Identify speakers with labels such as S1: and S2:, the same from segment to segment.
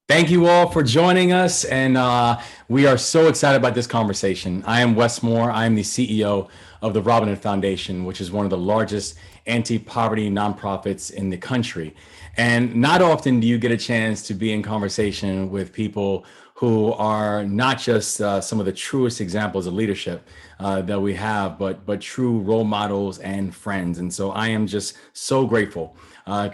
S1: Thank you all for joining us, and we are so excited about this conversation. I am Wes Moore. I am the CEO of the Robin Hood Foundation, which is one of the largest anti-poverty nonprofits in the country. And not often do you get a chance to be in conversation with people who are not just some of the truest examples of leadership that we have, but true role models and friends. And so I am just so grateful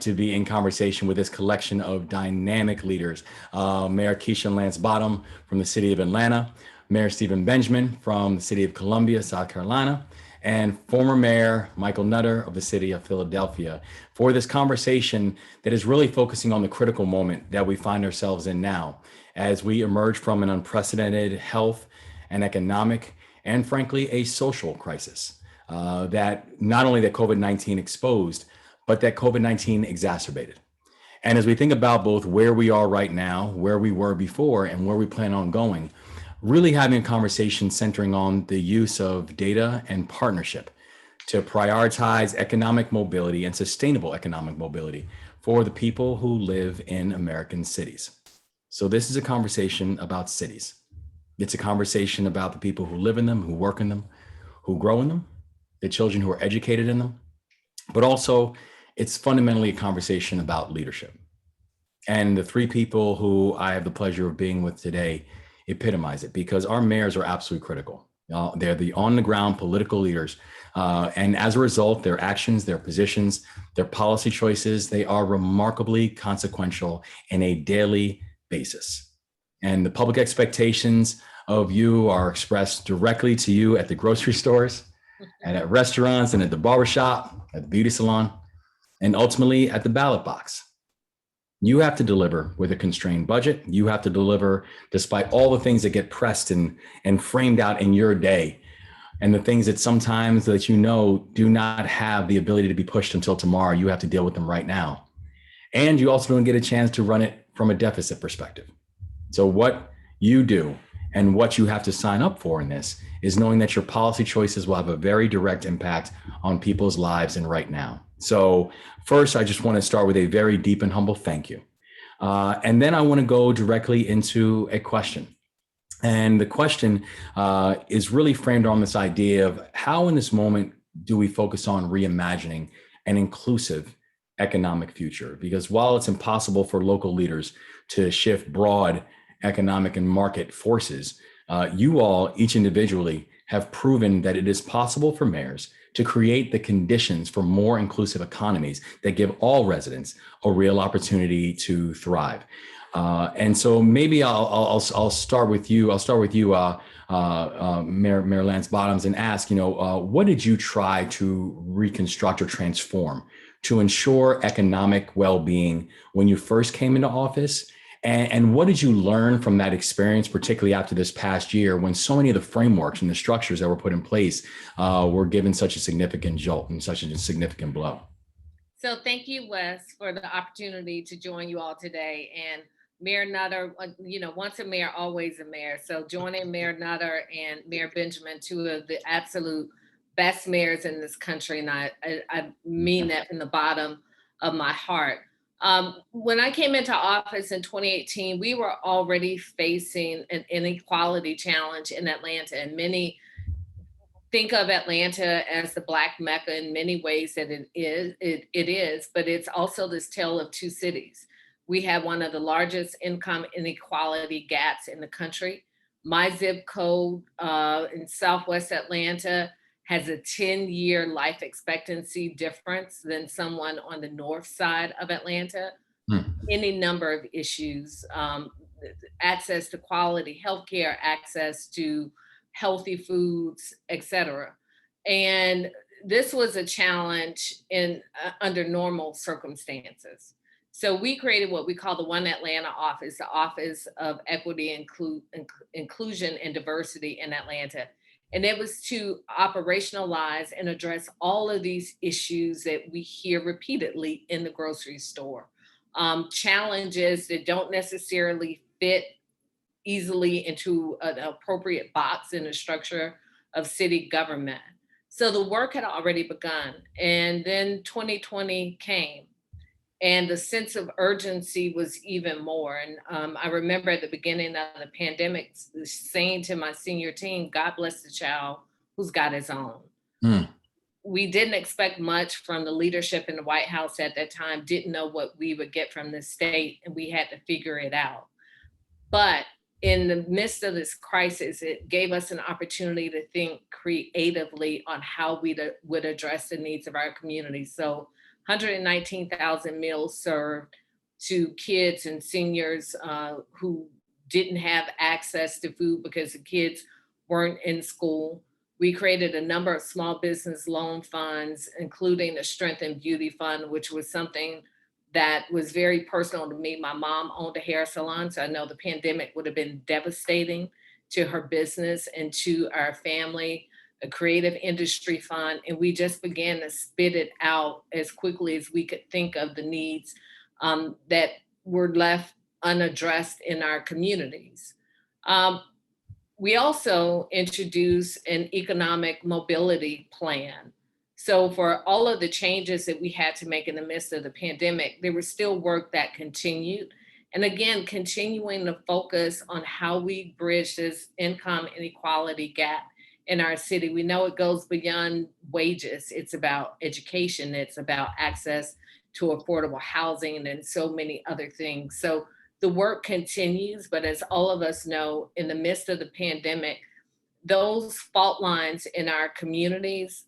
S1: to be in conversation with this collection of dynamic leaders. Mayor Keisha and Lance Bottom from the city of Atlanta, Mayor Stephen Benjamin from the city of Columbia, South Carolina, and former Mayor Michael Nutter of the city of Philadelphia for this conversation that is really focusing on the critical moment that we find ourselves in now as we emerge from an unprecedented health and economic and frankly a social crisis that not only that COVID-19 exposed, but that COVID-19 exacerbated. And as we think about both where we are right now, where we were before, and where we plan on going, really having a conversation centering on the use of data and partnership to prioritize economic mobility and sustainable economic mobility for the people who live in American cities. So this is a conversation about cities. It's a conversation about the people who live in them, who work in them, who grow in them, the children who are educated in them, but also it's fundamentally a conversation about leadership. And the three people who I have the pleasure of being with today epitomize it because our mayors are absolutely critical. They're the on the ground political leaders. And as a result, their actions, their positions, their policy choices, they are remarkably consequential in a daily basis. And the public expectations of you are expressed directly to you at the grocery stores, and at restaurants, and at the barbershop, at the beauty salon, and ultimately at the ballot box. You have to deliver with a constrained budget. You have to deliver despite all the things that get pressed and framed out in your day, and the things that sometimes that you know do not have the ability to be pushed until tomorrow. You have to deal with them right now. And you also don't get a chance to run it from a deficit perspective. So what you do and what you have to sign up for in this is knowing that your policy choices will have a very direct impact on people's lives and right now. So first, I just want to start with a very deep and humble thank you. And then I want to go directly into a question. And the question is really framed on this idea of how in this moment do we focus on reimagining an inclusive economic future? Because while it's impossible for local leaders to shift broad economic and market forces, you all, each individually, have proven that it is possible for mayors to create the conditions for more inclusive economies that give all residents a real opportunity to thrive. And so maybe I'll start with you. I'll start with you, Mayor Lance Bottoms, and ask, what did you try to reconstruct or transform to ensure economic well-being when you first came into office? And what did you learn from that experience, particularly after this past year when so many of the frameworks and the structures that were put in place were given such a significant jolt and such a significant blow?
S2: So thank you, Wes, for the opportunity to join you all today. And Mayor Nutter, once a mayor, always a mayor. So joining Mayor Nutter and Mayor Benjamin, two of the absolute best mayors in this country, and I mean that from the bottom of my heart. When I came into office in 2018, we were already facing an inequality challenge in Atlanta, and many think of Atlanta as the Black Mecca in many ways that it is, but it's also this tale of two cities. We have one of the largest income inequality gaps in the country. My zip code in Southwest Atlanta has a 10-year life expectancy difference than someone on the north side of Atlanta.
S1: Hmm.
S2: Any number of issues, access to quality healthcare, access to healthy foods, etc. And this was a challenge in under normal circumstances. So we created what we call the One Atlanta office, the Office of Equity, Inclusion, and Diversity in Atlanta. And it was to operationalize and address all of these issues that we hear repeatedly in the grocery store. Challenges that don't necessarily fit easily into an appropriate box in the structure of city government. So the work had already begun. And then 2020 came. And the sense of urgency was even more. And I remember at the beginning of the pandemic saying to my senior team, God bless the child who's got his own.
S1: Mm.
S2: We didn't expect much from the leadership in the White House at that time, didn't know what we would get from the state, and we had to figure it out. But in the midst of this crisis, it gave us an opportunity to think creatively on how we would address the needs of our community. So 119,000 meals served to kids and seniors who didn't have access to food because the kids weren't in school. We created a number of small business loan funds, including the Strength and Beauty Fund, which was something that was very personal to me. My mom owned a hair salon, so I know the pandemic would have been devastating to her business and to our family, a creative industry fund. And we just began to spit it out as quickly as we could think of the needs that were left unaddressed in our communities. We also introduced an economic mobility plan. So for all of the changes that we had to make in the midst of the pandemic, there was still work that continued. And again, continuing to focus on how we bridge this income inequality gap in our city. We know it goes beyond wages. It's about education. It's about access to affordable housing and so many other things. So the work continues, but as all of us know, in the midst of the pandemic, those fault lines in our communities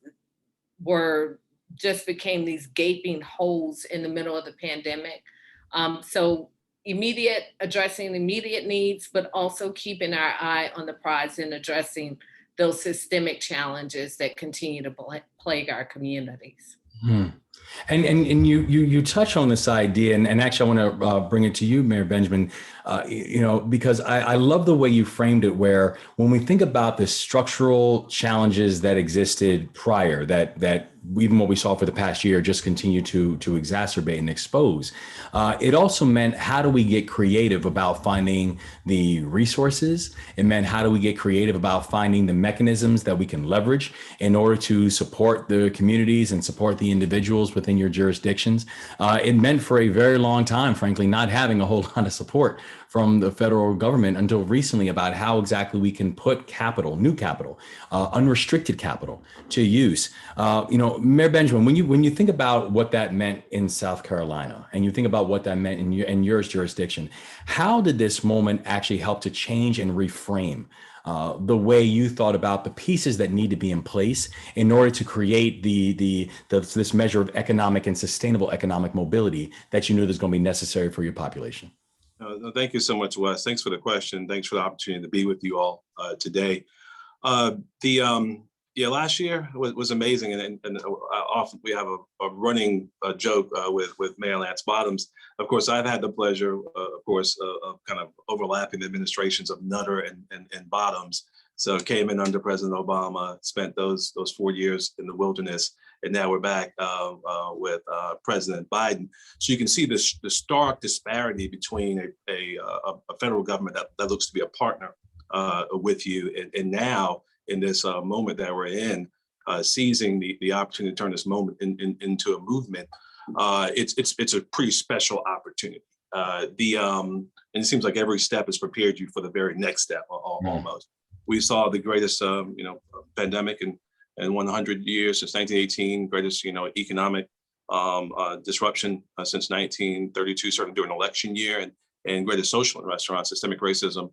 S2: were just became these gaping holes in the middle of the pandemic. So addressing immediate needs, but also keeping our eye on the prize and addressing those systemic challenges that continue to plague our communities.
S1: Hmm. And you touch on this idea, and actually I want to bring it to you, Mayor Benjamin, because I love the way you framed it, where when we think about the structural challenges that existed prior, that even what we saw for the past year just continue to exacerbate and expose, it also meant, how do we get creative about finding the resources? It meant, how do we get creative about finding the mechanisms that we can leverage in order to support the communities and support the individuals within your jurisdictions? It meant for a very long time, frankly, not having a whole lot of support from the federal government until recently about how exactly we can put capital, new capital, unrestricted capital to use. Mayor Benjamin, when you think about what that meant in South Carolina, and you think about what that meant in your jurisdiction, how did this moment actually help to change and reframe the way you thought about the pieces that need to be in place in order to create this measure of economic and sustainable economic mobility that you knew was going to be necessary for your population?
S3: Thank you so much, Wes. Thanks for the question. Thanks for the opportunity to be with you all today. Last year was amazing, and often we have a running joke with Mayor Lance Bottoms. Of course, I've had the pleasure, of kind of overlapping the administrations of Nutter and Bottoms. So came in under President Obama, spent those 4 years in the wilderness, and now we're back with President Biden. So you can see the stark disparity between a federal government that looks to be a partner with you, and now in this moment that we're in, seizing the opportunity to turn this moment into a movement. It's a pretty special opportunity. And it seems like every step has prepared you for the very next step, almost. We saw the greatest, pandemic in 100 years since 1918, greatest, economic disruption since 1932, certainly during election year, and greatest social and restaurant, systemic racism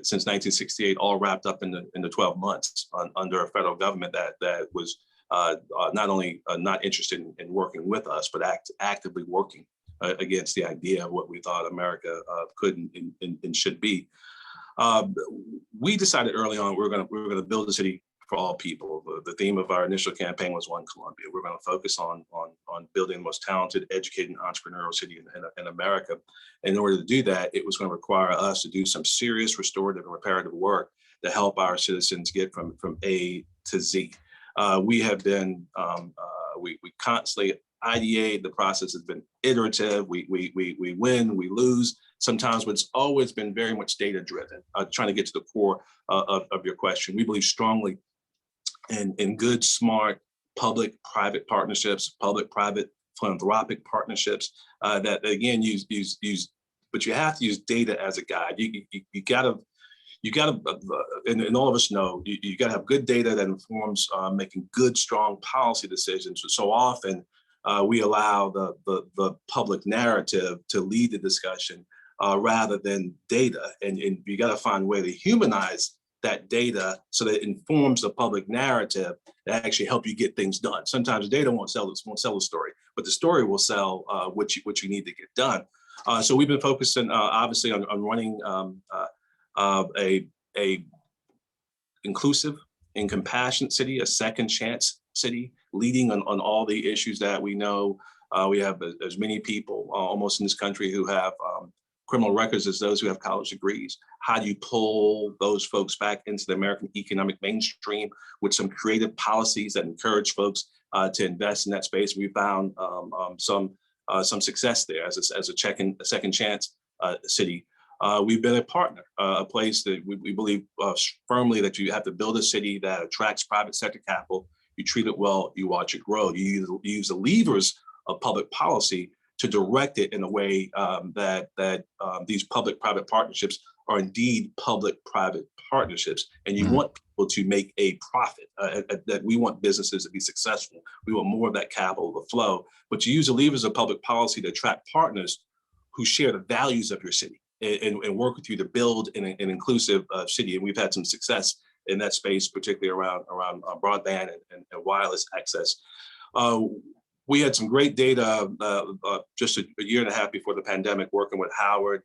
S3: since 1968, all wrapped up in the 12 months under a federal government that was not only not interested in working with us, but actively working against the idea of what we thought America could and should be. We decided early on we were going to build a city for all people. The theme of our initial campaign was One Columbia. We're going to focus on building the most talented, educated, and entrepreneurial city in America. In order to do that, it was going to require us to do some serious restorative and reparative work to help our citizens get from A to Z. We have been, we constantly ideate. The process has been iterative. We win, we lose sometimes, but it's always been very much data driven. Trying to get to the core of your question. We believe strongly in good, smart, public-private partnerships, public-private philanthropic partnerships that again use, but you have to use data as a guide. You gotta, and all of us know, you gotta have good data that informs making good, strong policy decisions. So often we allow the public narrative to lead the discussion rather than data. And you gotta find a way to humanize that data so that it informs the public narrative that actually help you get things done. Sometimes data won't sell the story, but the story will sell what you need to get done. So we've been focusing obviously on running a inclusive and compassionate city, a second chance city, leading on all the issues that we know. We have as many people almost in this country who have criminal records as those who have college degrees. How do you pull those folks back into the American economic mainstream with some creative policies that encourage folks to invest in that space? We found some success there as a second chance city. We've been a partner, a place that we believe firmly that you have to build a city that attracts private sector capital. You treat it well, you watch it grow. You use the levers of public policy to direct it in a way that these public-private partnerships are indeed public-private partnerships. And you want people to make a profit, that we want businesses to be successful. We want more of that capital to flow. But you use the levers of public policy to attract partners who share the values of your city and work with you to build an inclusive city. And we've had some success in that space, particularly around broadband and wireless access. We had some great data just a year and a half before the pandemic, working with Howard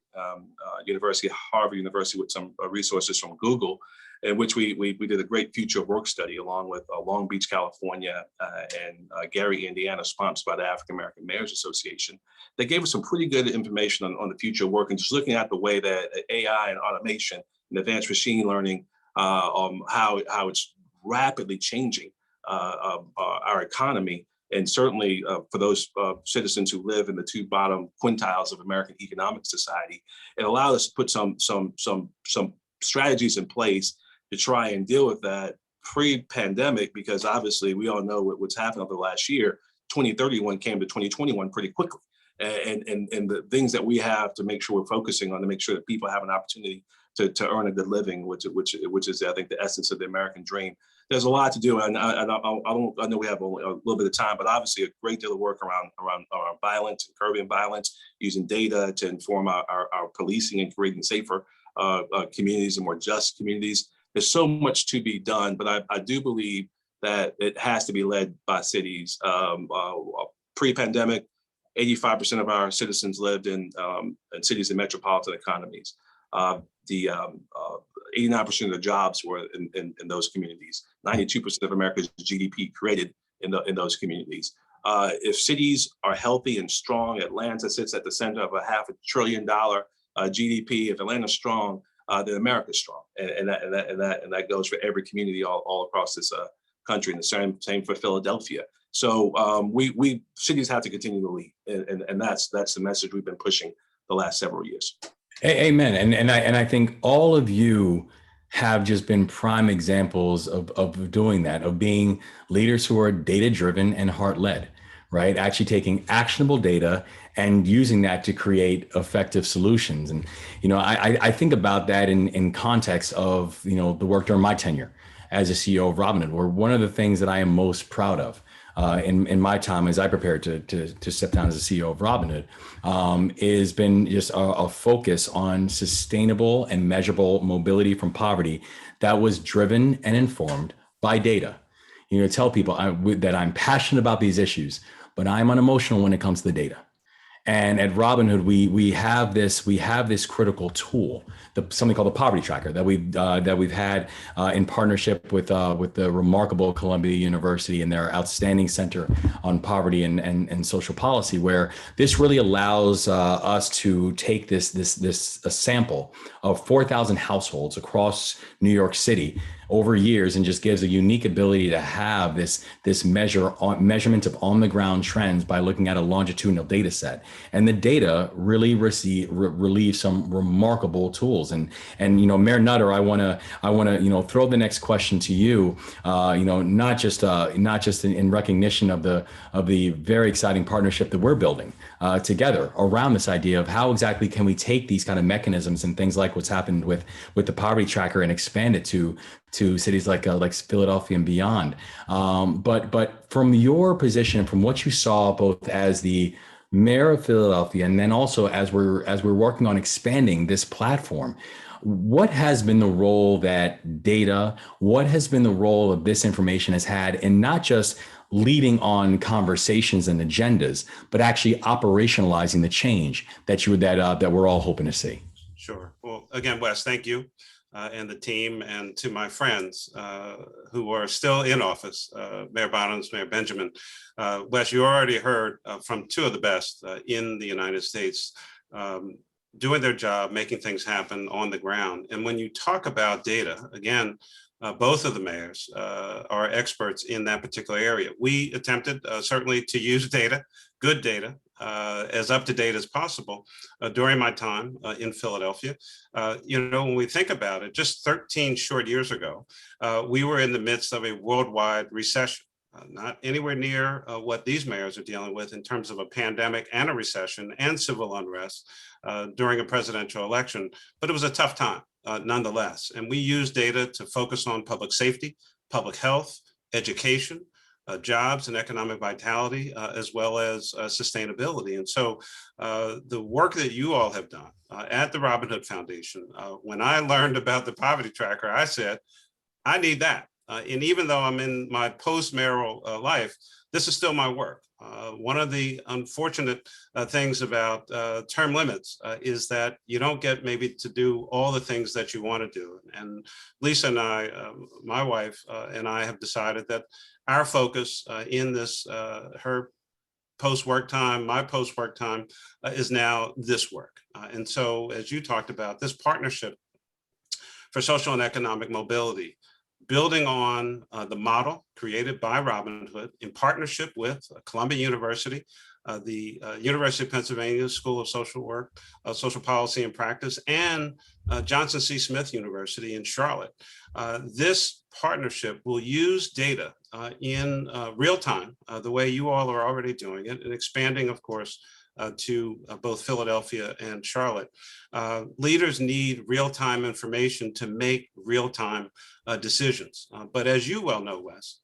S3: University, Harvard University, with some resources from Google, in which we did a great future of work study along with Long Beach, California, and Gary, Indiana, sponsored by the African American Mayors Association. They gave us some pretty good information on the future of work, and just looking at the way that AI and automation and advanced machine learning, how it's rapidly changing our economy. And certainly for those citizens who live in the two bottom quintiles of American economic society, it allowed us to put some strategies in place to try and deal with that pre-pandemic, because obviously we all know what's happened over the last year. 2031 came to 2021 pretty quickly. And the things that we have to make sure we're focusing on to make sure that people have an opportunity to earn a good living, which is, I think, the essence of the American dream. There's a lot to do, and I know we have only a little bit of time, but obviously a great deal of work around violence and curbing violence, using data to inform our policing and creating safer communities and more just communities. There's so much to be done, but I do believe that it has to be led by cities. Pre-pandemic, 85% of our citizens lived in cities and metropolitan economies. 89% of the jobs were in those communities. 92% of America's GDP created in those communities. If cities are healthy and strong, Atlanta sits at the center of a $500 billion GDP. If Atlanta's strong, then America's strong, and that goes for every community all across this country. And the same for Philadelphia. So we cities have to continue to lead, and that's the message we've been pushing the last several years.
S1: Amen. And I think all of you have just been prime examples of doing that, of being leaders who are data-driven and heart-led, right? Actually taking actionable data and using that to create effective solutions. And, I think about that in context of, the work during my tenure as a CEO of Robinhood, where one of the things that I am most proud of in my time as I prepared to step down as the CEO of Robinhood, has been just a focus on sustainable and measurable mobility from poverty that was driven and informed by data. Tell people that I'm passionate about these issues, but I'm unemotional when it comes to the data. And at Robinhood, we have this critical tool, something called the Poverty Tracker that we've had in partnership with the remarkable Columbia University and their outstanding Center on Poverty and Social Policy, where this really allows us to take a sample of 4,000 households across New York City over years and just gives a unique ability to have this measurement of on the ground trends by looking at a longitudinal data set. And the data really relieves some remarkable tools. And Mayor Nutter, I want to throw the next question to you. Not just in recognition of the very exciting partnership that we're building together around this idea of how exactly can we take these kind of mechanisms and things like what's happened with the poverty tracker and expand it to cities like Philadelphia and beyond. But from your position, from what you saw both as the mayor of Philadelphia and then also as we're working on expanding this platform, what has been the role that data, what has been the role of this information has had in not just leading on conversations and agendas, but actually operationalizing the change that we're all hoping to see?
S4: Sure. Well, again, Wes, thank you and the team, and to my friends who are still in office, Mayor Bottoms, Mayor Benjamin. Wes, you already heard from two of the best in the United States doing their job, making things happen on the ground. And when you talk about data, again, both of the mayors are experts in that particular area. We attempted certainly to use data, good data, as up to date as possible during my time in Philadelphia. When we think about it, just 13 short years ago, we were in the midst of a worldwide recession. Not anywhere near what these mayors are dealing with in terms of a pandemic and a recession and civil unrest during a presidential election, but it was a tough time nonetheless. And we use data to focus on public safety, public health, education, jobs and economic vitality, as well as sustainability. And so the work that you all have done at the Robin Hood Foundation, when I learned about the poverty tracker, I said, I need that. And even though I'm in my post-mayoral life, this is still my work. One of the unfortunate things about term limits is that you don't get maybe to do all the things that you want to do. And Lisa and I, my wife and I have decided that our focus in this, her post-work time, my post-work time is now this work. And so as you talked about, this partnership for social and economic mobility, building on the model created by Robin Hood in partnership with Columbia University, the University of Pennsylvania School of Social Work, Social Policy and Practice, and Johnson C. Smith University in Charlotte. This partnership will use data in real time, the way you all are already doing it, and expanding, of course, to both Philadelphia and Charlotte. Leaders need real-time information to make real-time decisions. But as you well know, Wes,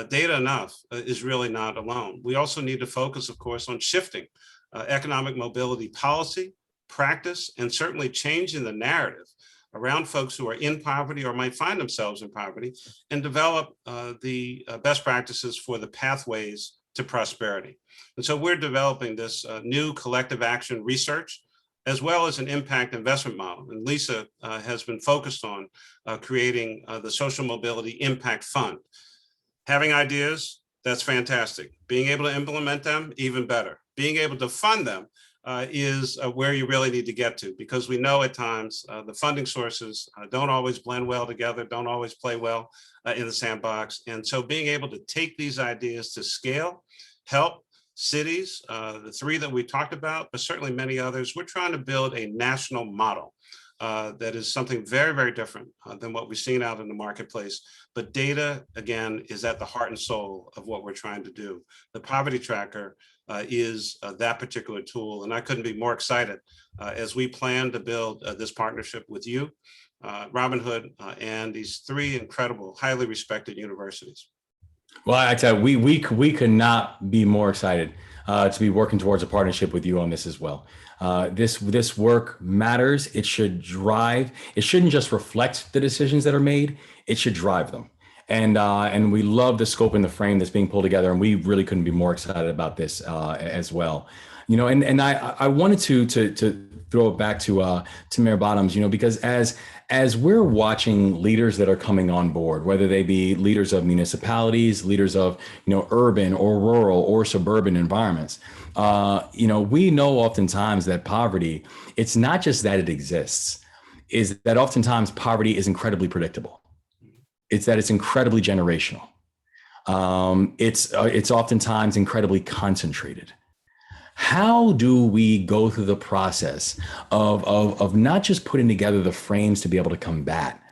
S4: data enough is really not alone. We also need to focus, of course, on shifting economic mobility policy, practice, and certainly changing the narrative around folks who are in poverty or might find themselves in poverty, and develop the best practices for the pathways to prosperity. And so we're developing this new collective action research, as well as an impact investment model. And Lisa has been focused on creating the Social Mobility Impact Fund. Having ideas, that's fantastic. Being able to implement them, even better. Being able to fund them is where you really need to get to, because we know at times the funding sources don't always blend well together, don't always play well in the sandbox. And so being able to take these ideas to scale, help cities, the three that we talked about, but certainly many others, we're trying to build a national model that is something very, very different than what we've seen out in the marketplace. But data, again, is at the heart and soul of what we're trying to do. The poverty tracker is that particular tool. And I couldn't be more excited as we plan to build this partnership with you, Robin Hood, and these three incredible, highly respected universities.
S1: Well, I tell you, we could not be more excited to be working towards a partnership with you on this as well. This work matters. It should drive. It shouldn't just reflect the decisions that are made. It should drive them. And we love the scope and the frame that's being pulled together. And we really couldn't be more excited about this as well. And I wanted to throw it back to Mayor Bottoms, because as we're watching leaders that are coming on board, whether they be leaders of municipalities, leaders of, urban or rural or suburban environments, we know oftentimes that poverty, it's not just that it exists, is that oftentimes poverty is incredibly predictable. It's that it's incredibly generational. It's oftentimes incredibly concentrated. How do we go through the process of not just putting together the frames to be able to combat,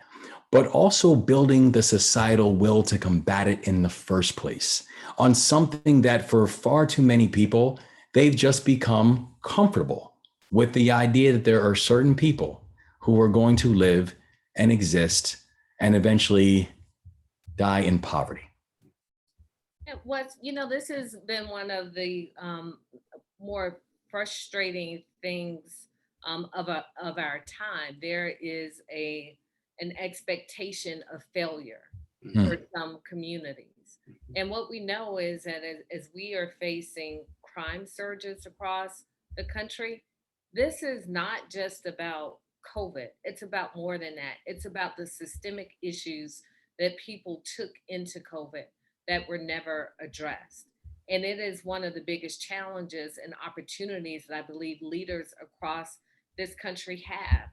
S1: but also building the societal will to combat it in the first place on something that for far too many people, they've just become comfortable with the idea that there are certain people who are going to live and exist and eventually die in poverty?
S2: This has been one of the more frustrating things of our time. There is an expectation of failure for some communities. And what we know is that as we are facing crime surges across the country, this is not just about COVID. It's about more than that. It's about the systemic issues that people took into COVID that were never addressed. And it is one of the biggest challenges and opportunities that I believe leaders across this country have.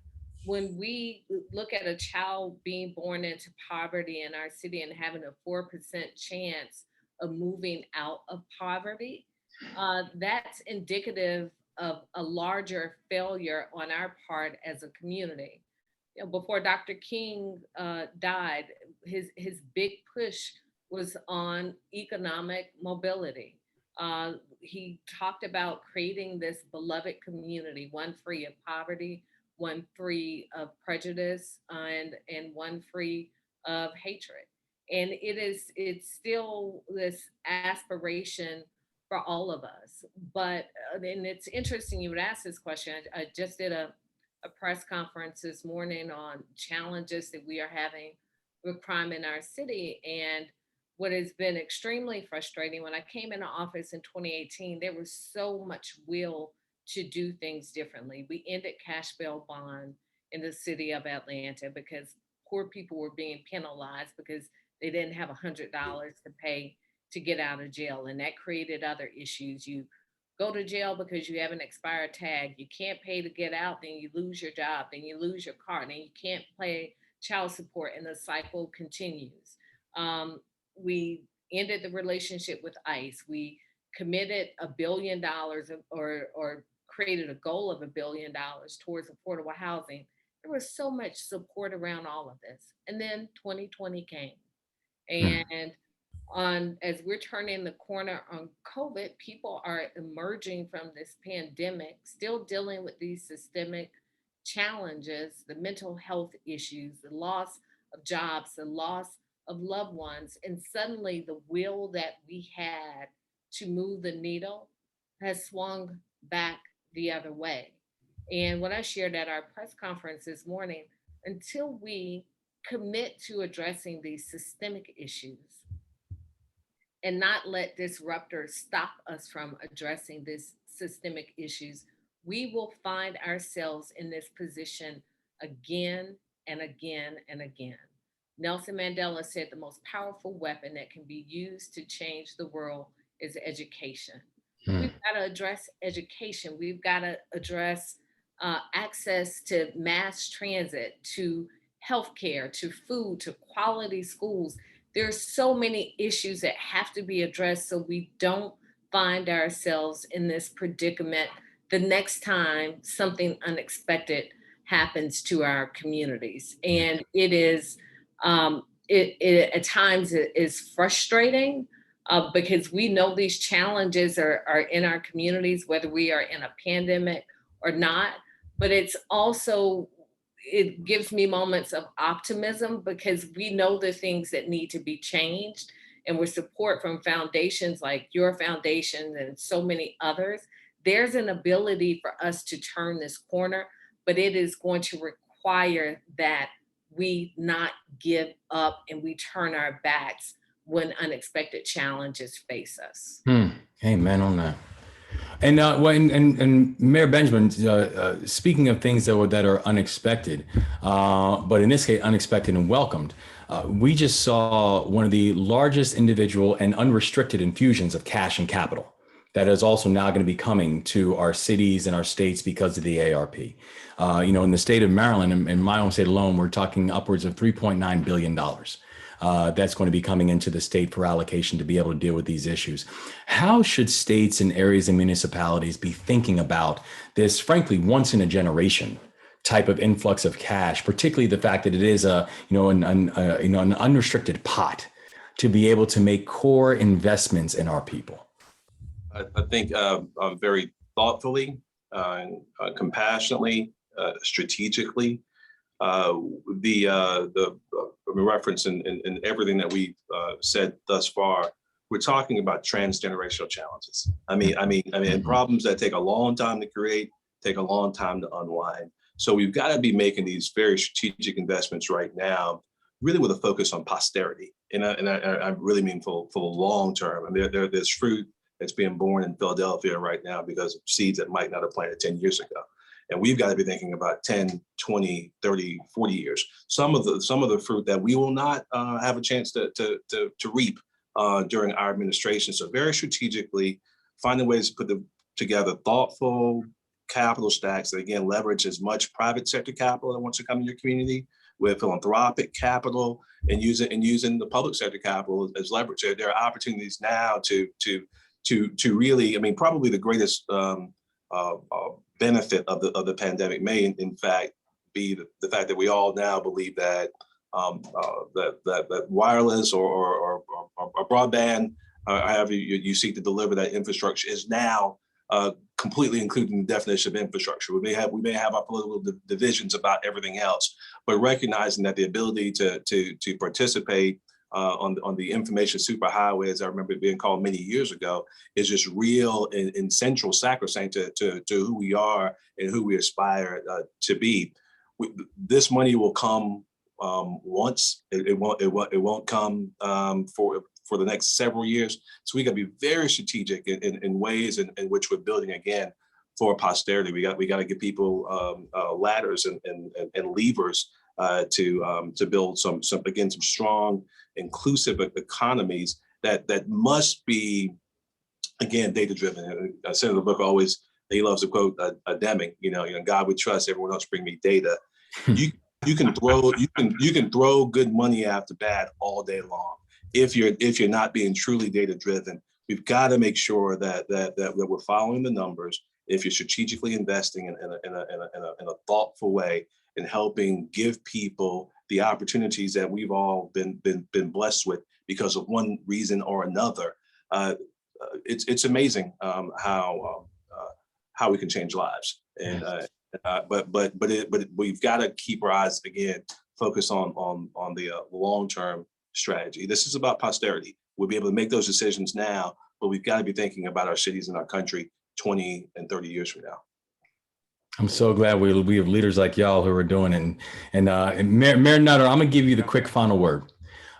S2: When we look at a child being born into poverty in our city and having a 4% chance of moving out of poverty, that's indicative of a larger failure on our part as a community. Before Dr. King died, his big push was on economic mobility. He talked about creating this beloved community, one free of poverty, one free of prejudice, and one free of hatred. And it's still this aspiration for all of us. But and it's interesting you would ask this question. I just did a press conference this morning on challenges that we are having with crime in our city. And what has been extremely frustrating, when I came into office in 2018, there was so much will to do things differently. We ended cash bail bond in the city of Atlanta because poor people were being penalized because they didn't have $100 to pay to get out of jail. And that created other issues. You go to jail because you have an expired tag. You can't pay to get out, then you lose your job, then you lose your car, then you can't pay child support, and the cycle continues. We ended the relationship with ICE. We committed $1 billion or created a goal of $1 billion towards affordable housing. There was so much support around all of this. And then 2020 came. And as we're turning the corner on COVID, people are emerging from this pandemic, still dealing with these systemic challenges, the mental health issues, the loss of jobs, the loss of loved ones. And suddenly the will that we had to move the needle has swung back the other way. And what I shared at our press conference this morning, until we commit to addressing these systemic issues and not let disruptors stop us from addressing these systemic issues, we will find ourselves in this position again and again and again. Nelson Mandela said the most powerful weapon that can be used to change the world is education. We've got to address education. We've got to address access to mass transit, to healthcare, to food, to quality schools. There's so many issues that have to be addressed so we don't find ourselves in this predicament the next time something unexpected happens to our communities. And it is, it at times it is frustrating because we know these challenges are in our communities, whether we are in a pandemic or not. But it's also, it gives me moments of optimism because we know the things that need to be changed, and with support from foundations like your foundation and so many others, there's an ability for us to turn this corner, but it is going to require that we not give up and we turn our backs when unexpected challenges face us.
S1: Amen on that. And and Mayor Benjamin, speaking of things that are unexpected, but in this case, unexpected and welcomed, we just saw one of the largest individual and unrestricted infusions of cash and capital that is also now going to be coming to our cities and our states because of the ARP. In the state of Maryland, in my own state alone, we're talking upwards of $3.9 billion that's going to be coming into the state for allocation to be able to deal with these issues. How should states and areas and municipalities be thinking about this, frankly, once in a generation type of influx of cash, particularly the fact that it is an unrestricted pot to be able to make core investments in our people?
S3: I think very thoughtfully, compassionately, strategically. The reference in everything that we've said thus far, we're talking about transgenerational challenges. And problems that take a long time to create, take a long time to unwind. So we've got to be making these very strategic investments right now, really with a focus on posterity. And I really mean for the long term. I mean, there's fruit that's being born in Philadelphia right now because of seeds that might not have planted 10 years ago. And we've got to be thinking about 10, 20, 30, 40 years. Some of the fruit that we will not have a chance to reap during our administration. So very strategically finding ways to put together thoughtful capital stacks that, again, leverage as much private sector capital that wants to come in your community with philanthropic capital and using the public sector capital as leverage. There are opportunities now to really, I mean, probably the greatest benefit of the pandemic may, in fact, be the fact that we all now believe that that wireless or broadband, however you seek to deliver that infrastructure, is now completely included in the definition of infrastructure. We may have our political divisions about everything else, but recognizing that the ability to participate on the information superhighway, as I remember it being called many years ago, is just real and central, sacrosanct to who we are and who we aspire to be. This money will come once. It won't come for the next several years. So we got to be very strategic in ways in which we're building again for posterity. We got to give people ladders and levers to build some strong, inclusive economies that must be, again, data driven. Senator Booker always, he loves to quote Deming, God we trust, everyone else bring me data. You can throw good money after bad all day long. If you're not being truly data driven, we've got to make sure that we're following the numbers. If you're strategically investing in a thoughtful way and helping give people the opportunities that we've all been blessed with because of one reason or another, it's amazing how we can change lives. And but we've got to keep our eyes again focused on the long-term strategy. This is about posterity. We'll be able to make those decisions now, but we've got to be thinking about our cities and our country 20 and 30 years from now.
S1: I'm so glad we have leaders like y'all who are doing it. And Mayor Nutter, I'm gonna give you the quick final word.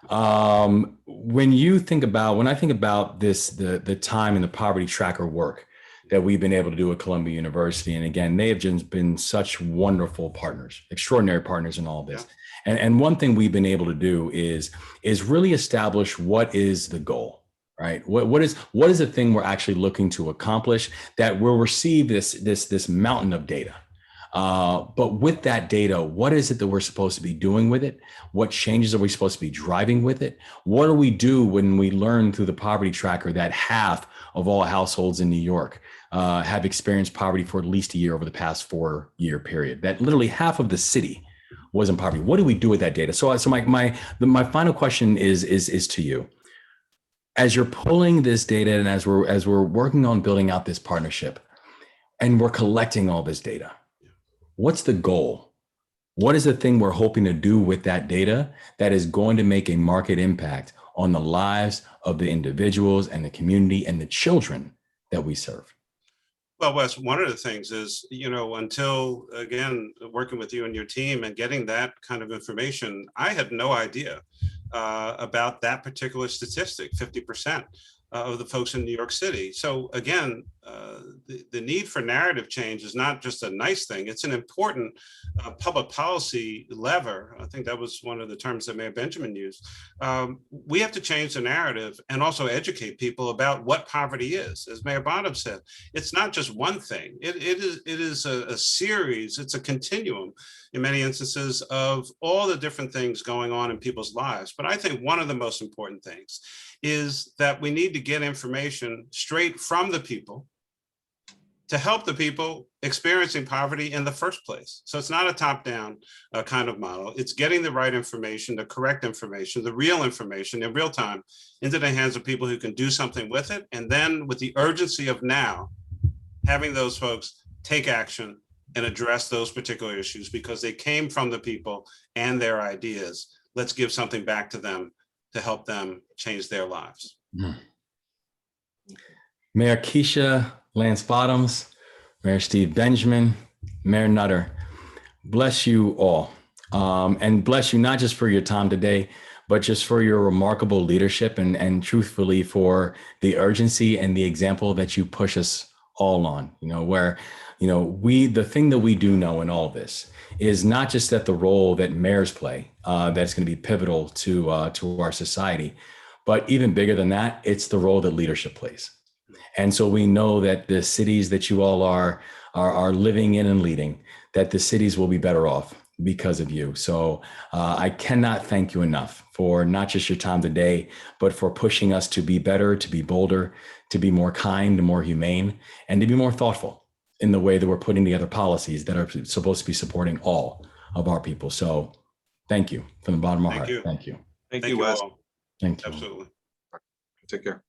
S1: When I think about this, the time and the poverty tracker work that we've been able to do at Columbia University, and again, they have just been such wonderful partners, extraordinary partners in all of this. Yeah. And one thing we've been able to do is really establish what is the goal. Right. What is the thing we're actually looking to accomplish that will receive this mountain of data? But with that data, what is it that we're supposed to be doing with it? What changes are we supposed to be driving with it? What do we do when we learn through the poverty tracker that half of all households in New York have experienced poverty for at least a year over the past 4-year period? That literally half of the city was in poverty. What do we do with that data? So my final question is to you. As you're pulling this data and as we're working on building out this partnership and we're collecting all this data, what's the goal? What is the thing we're hoping to do with that data that is going to make a market impact on the lives of the individuals and the community and the children that we serve?
S4: Well, Wes, one of the things is, until, again, working with you and your team and getting that kind of information, I had no idea about that particular statistic, 50% of the folks in New York City. So again, the need for narrative change is not just a nice thing, it's an important public policy lever. I think that was one of the terms that Mayor Benjamin used. We have to change the narrative and also educate people about what poverty is. As Mayor Bottoms said, it's not just one thing. It is a series, it's a continuum in many instances of all the different things going on in people's lives. But I think one of the most important things is that we need to get information straight from the people to help the people experiencing poverty in the first place. So it's not a top-down kind of model. It's getting the right information, the correct information, the real information in real time into the hands of people who can do something with it. And then with the urgency of now, having those folks take action and address those particular issues because they came from the people and their ideas. Let's give something back to them to help them change their lives.
S1: Mayor Keisha Lance Bottoms, Mayor Steve Benjamin, Mayor Nutter, bless you all. And bless you not just for your time today, but just for your remarkable leadership and truthfully for the urgency and the example that you push us all on, where the thing that we do know in all this is not just that the role that mayors play, that's going to be pivotal to our society, but even bigger than that, it's the role that leadership plays. And so we know that the cities that you all are living in and leading, that the cities will be better off because of you. So I cannot thank you enough for not just your time today, but for pushing us to be better, to be bolder, to be more kind, more humane, and to be more thoughtful in the way that we're putting together policies that are supposed to be supporting all of our people. So thank you from the bottom of my heart. Thank you.
S3: Thank you, Wes.
S1: Thank you.
S4: Absolutely.
S3: Take care.